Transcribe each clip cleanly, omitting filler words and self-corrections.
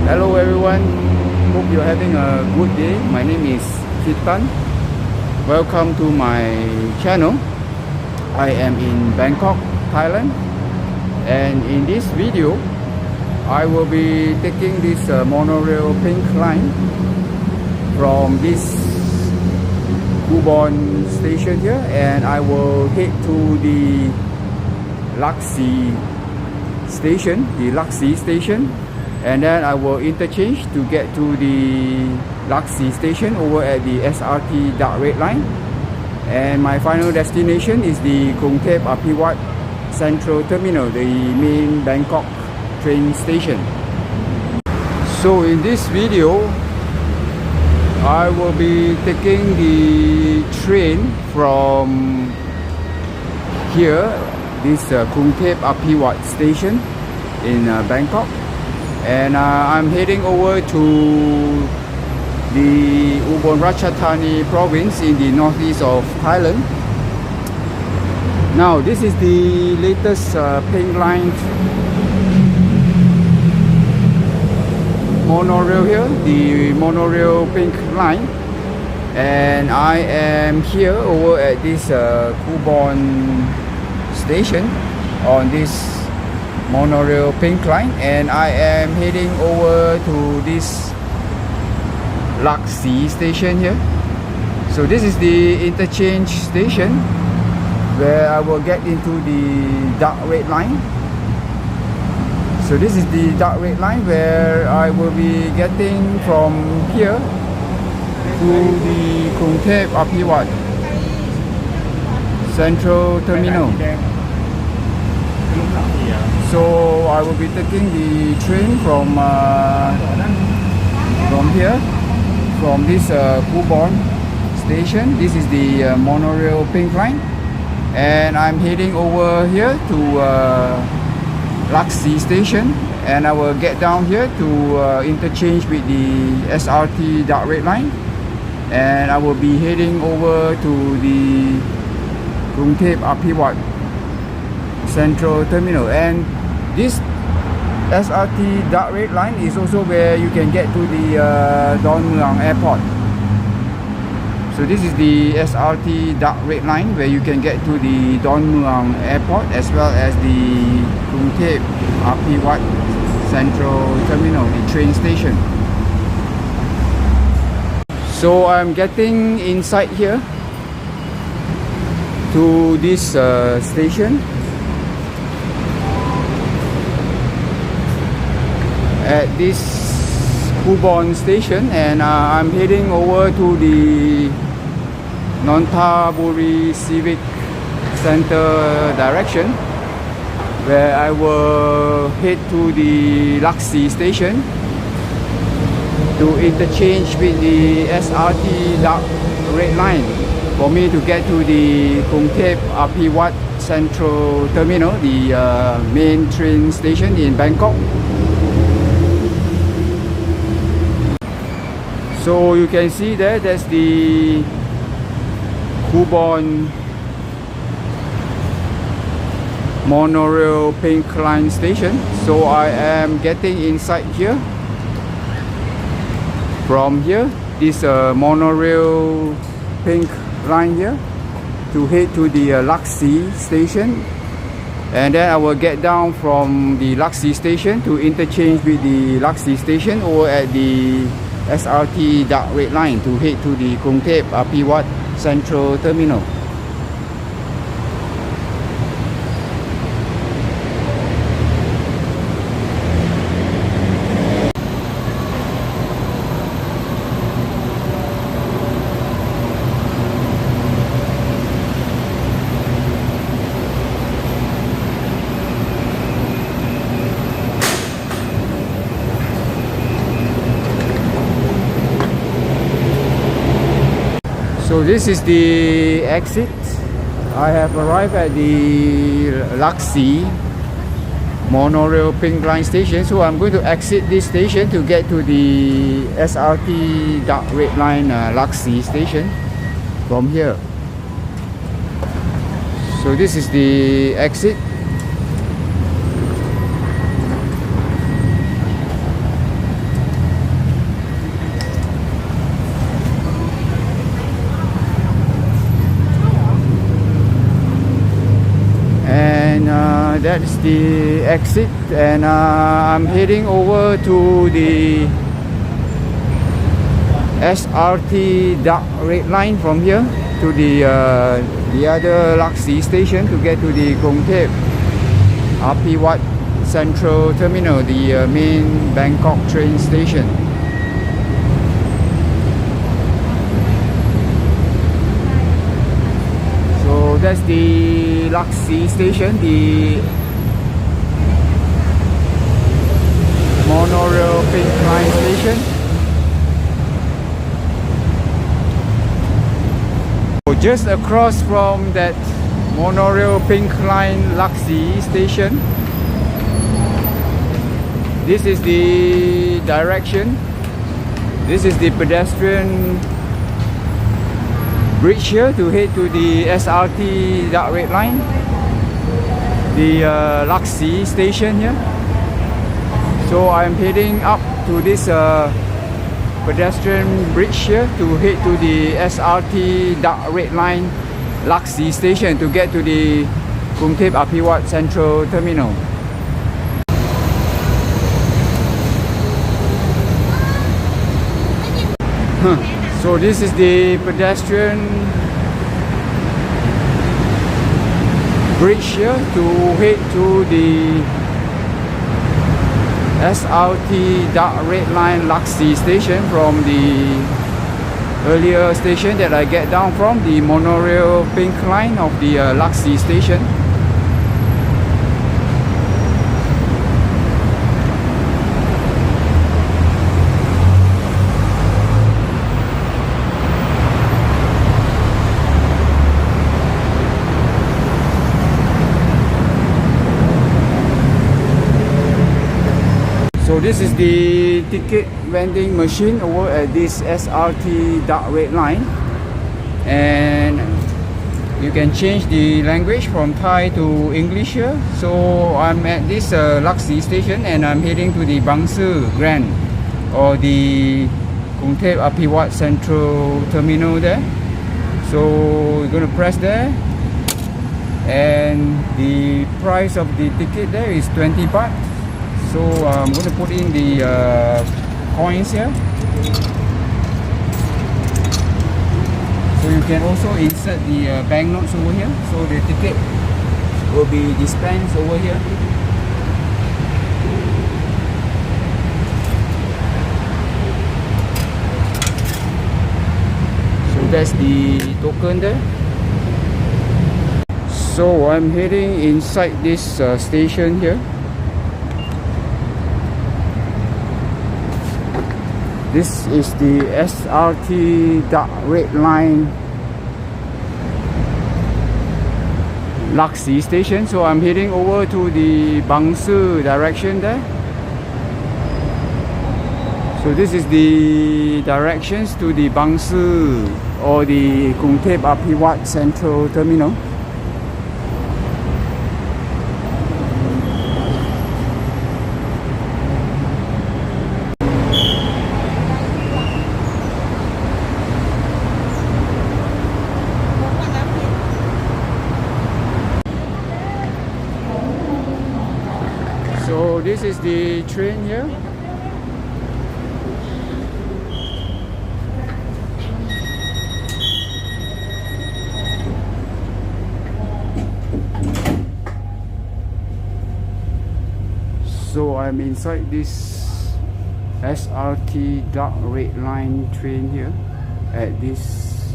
Hello everyone, hope you're having a good day. My name is Khubon. Welcome to my channel. I am in Bangkok, Thailand, and in this video I will be taking this Monorail Pink Line from this Khubon Station here, and I will head to the Laksi Station, and then I will interchange to get to the Laksi Station over at the SRT Dark Red Line, and my final destination is the Krungthep Aphiwat Central Terminal, the main Bangkok train station. So in this video I will be taking the train from here, this Krungthep Aphiwat Station in Bangkok, and I'm heading over to the Ubon Ratchathani province in the northeast of Thailand. Now this is the latest Pink Line monorail here, the Monorail Pink Line, and I am here over at this Khubon Station on this Monorail Pink Line, and I am heading over to this Laksi Station here. So this is the interchange station where I will get into the Dark Red Line. So this is the Dark Red Line where I will be getting from here to the Krungthep Aphiwat Central Terminal. So I will be taking the train from here, from this Khubon Station. This is the Monorail Pink Line, and I'm heading over here to Laksi Station, and I will get down here to interchange with the SRT Dark Red Line, and I will be heading over to the Krungthep Aphiwat Central Terminal. And this SRT Dark Red Line is also where you can get to the Don Mueang Airport. So this is the SRT Dark Red Line where you can get to the Don Mueang Airport, as well as the Krungthep Aphiwat Central Terminal, the train station. So I'm getting inside here to this station at this Khubon Station, and I'm heading over to the Nonthaburi Civic Center direction, where I will head to the Laksi Station to interchange with the SRT Dark Red Line for me to get to the Krungthep Aphiwat Central Terminal, the main train station in Bangkok. So you can see there, that's the Khubon Monorail Pink Line station. So I am getting inside here. From here, this Monorail Pink Line here, to head to the Laksi Station, and then I will get down from the Laksi Station to interchange with the Laksi Station over at the SRT Dark Red Line to head to the Krungthep Aphiwat Central Terminal. So this is the exit. I have arrived at the Laksi Monorail Pink Line station, so I'm going to exit this station to get to the SRT Dark Red Line Laksi Station from here. So this is the exit. that's the exit, and I'm heading over to the SRT Dark Red Line from here to the other Laksi Station to get to the Krungthep Aphiwat Central Terminal, the main Bangkok train station. So that's the Laksi Station, the Monorail Pink Line station. So just across from that Monorail Pink Line Laksi Station, this is the direction. This is the pedestrian bridge here to head to the SRT Dark Red Line, the Laksi Station here. So I'm heading up to this pedestrian bridge here to head to the SRT Dark Red Line Laksi Station to get to the Krungthep Aphiwat Central Terminal. So this is the pedestrian bridge here to head to the SRT Dark Red Line Laksi Station from the earlier station that I get down from, the Monorail Pink Line of the Laksi Station. So this is the ticket vending machine over at this SRT Dark Red Line, and you can change the language from Thai to English here. So I'm at this Laksi Station and I'm heading to the Bangsu Grand or the Krungthep Aphiwat Central Terminal there. So we're going to press there, and the price of the ticket there is 20 baht. So I'm going to put in the coins here. So you can also insert the banknotes over here. So the ticket will be dispensed over here. So that's the token there. So I'm heading inside this station here. This is the SRT Dark Red Line Laksi Station. So I'm heading over to the Bangsu direction there. So this is the directions to the Bangsu or the Krungthep Aphiwat Central Terminal. So this is the train here. So I'm inside this SRT Dark Red Line train here at this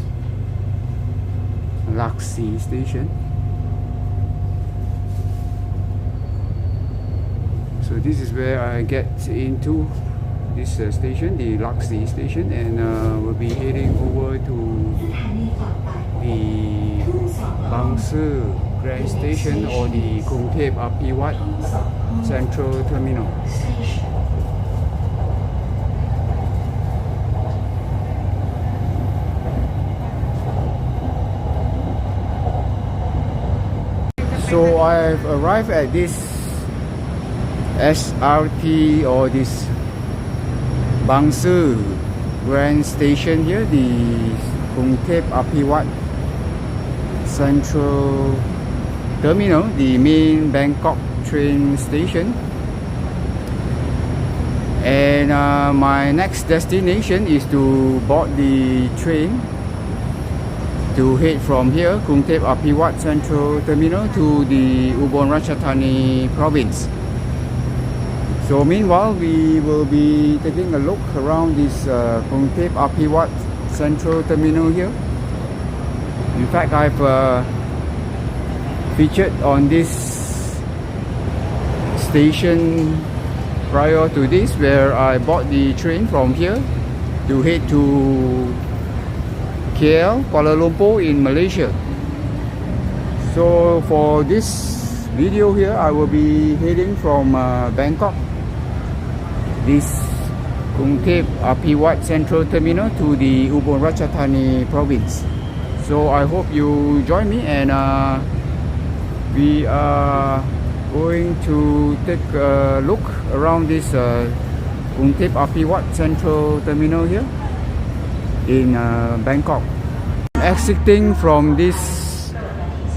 Laksi Station. So this is where I get into this station, the Laksi Station, and we'll be heading over to the Bangsu Grand Station or the Krungthep Aphiwat Central Terminal. So I've arrived at this SRT or this Bangsu Grand Station here, the Krungthep Aphiwat Central Terminal, the main Bangkok Train Station. And my next destination is to board the train to head from here, Krungthep Aphiwat Central Terminal, to the Ubon Ratchathani province. So meanwhile, we will be taking a look around this Krungthep Aphiwat Central Terminal here. In fact, I've featured on this station prior to this, where I bought the train from here to head to KL, Kuala Lumpur in Malaysia. So for this video here, I will be heading from Bangkok, this Krungthep Aphiwat Central Terminal, to the Ubon Ratchathani province. So I hope you join me, and we are going to take a look around this Krungthep Aphiwat Central Terminal here in Bangkok. Exiting from this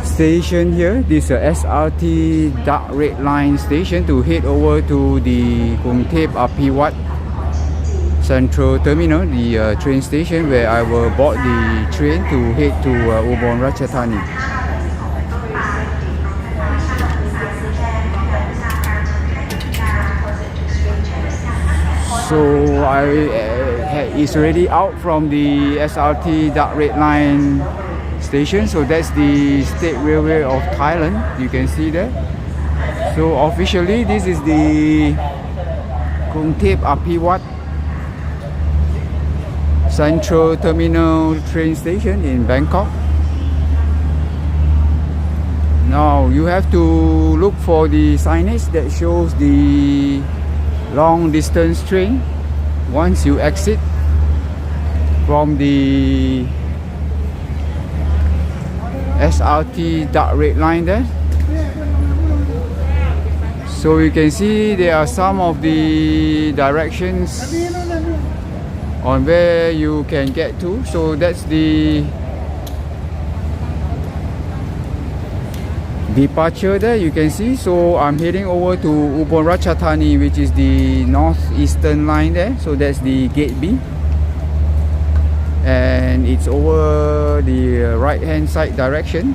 station here, this SRT Dark Red Line station, to head over to the Krungthep Aphiwat Central Terminal, the train station where I will board the train to head to Ubon Ratchathani. So it's already out from the SRT Dark Red Line station. So that's the State Railway of Thailand, you can see there. So officially this is the Krungthep Aphiwat Central Terminal train station in Bangkok. Now you have to look for the signage that shows the long distance train once you exit from the SRT Dark Red Line there. So you can see there are some of the directions on where you can get to. So that's the departure there, you can see. So I'm heading over to Ubon Ratchathani, which is the northeastern line there. So that's the gate B, and it's over the right hand side direction.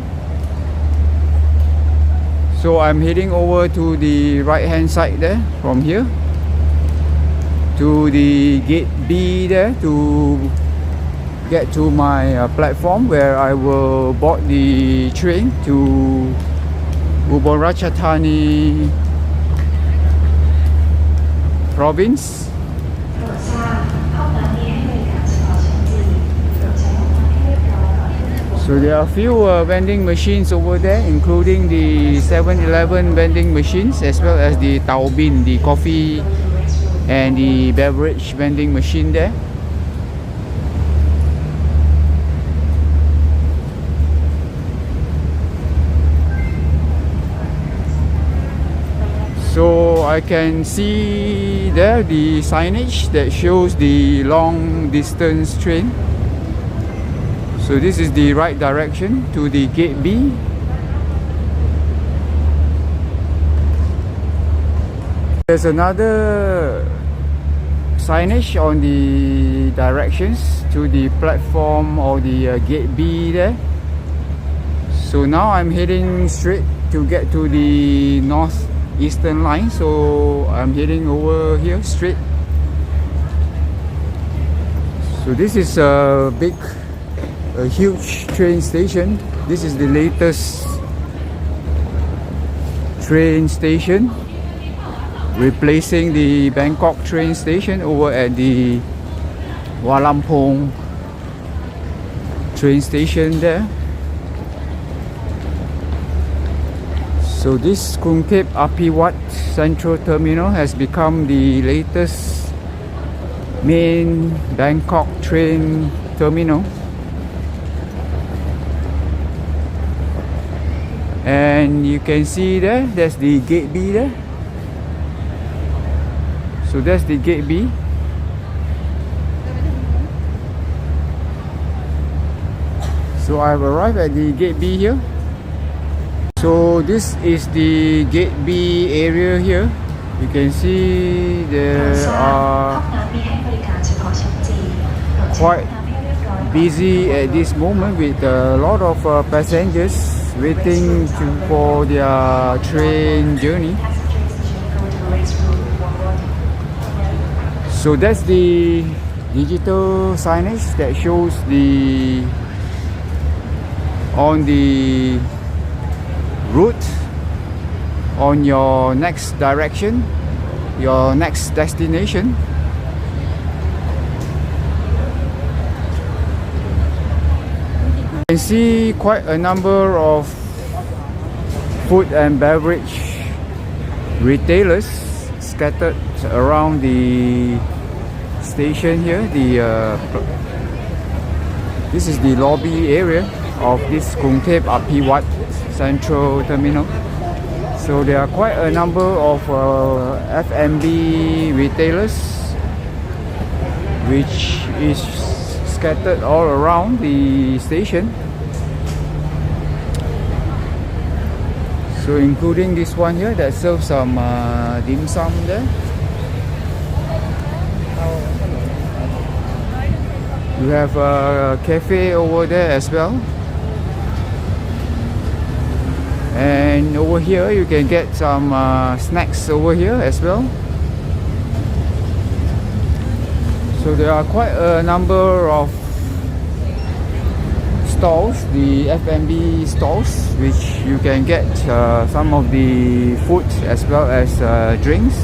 So I'm heading over to the right hand side there from here to the gate B there to get to my platform where I will board the train to Ubon Ratchathani province. So there are a few vending machines over there, including the 7-Eleven vending machines, as well as the Tao Bin, the coffee and the beverage vending machine there. So I can see there the signage that shows the long distance train. So this is the right direction to the gate B. There's another signage on the directions to the platform or the gate B there. So now I'm heading straight to get to the northeastern line. So I'm heading over here straight. So this is a huge train station. This is the latest train station, replacing the Bangkok train station over at the Hua Lamphong train station there. So this Krungthep Aphiwat Central Terminal has become the latest main Bangkok train terminal. And you can see there's the gate B there. So that's the gate B. So I've arrived at the gate B here. So this is the Gate B area here. You can see there are quite busy at this moment with a lot of passengers waiting for their train journey. So that's the digital signage that shows on the route on your next direction, your next destination. You can see quite a number of food and beverage retailers scattered around the station here. This is the lobby area of this Krungthep Aphiwat Central Terminal. So there are quite a number of F&B retailers which is scattered all around the station. So including this one here that serves some dim sum there. You have a cafe over there as well. And over here you can get some snacks over here as well. So there are quite a number of stalls, the F&B stalls, which you can get some of the food as well as drinks.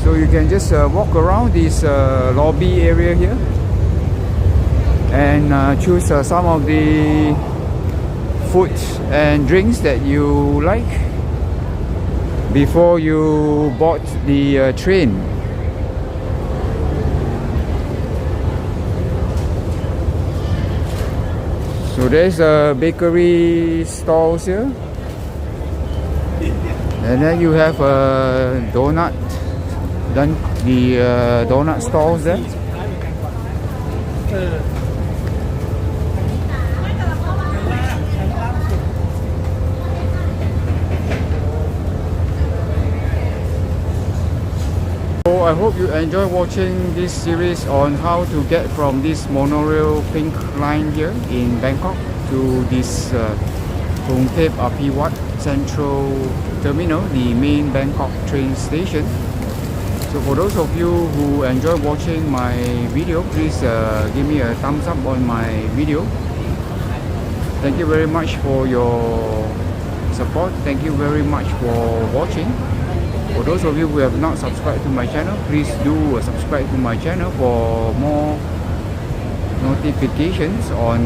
So you can just walk around this lobby area here and choose some of the food and drinks that you like before you board the train. So there's a bakery stalls here, and then you have a donut stalls there. So I hope you enjoy watching this series on how to get from this Monorail Pink Line here in Bangkok to this Krungthep Aphiwat Central Terminal, the main Bangkok train station. So for those of you who enjoy watching my video, please give me a thumbs up on my video. Thank you very much for your support. Thank you very much for watching. For those of you who have not subscribed to my channel, please do subscribe to my channel for more notifications on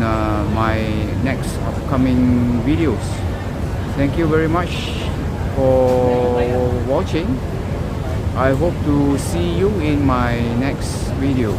my next upcoming videos. Thank you very much for watching. I hope to see you in my next video.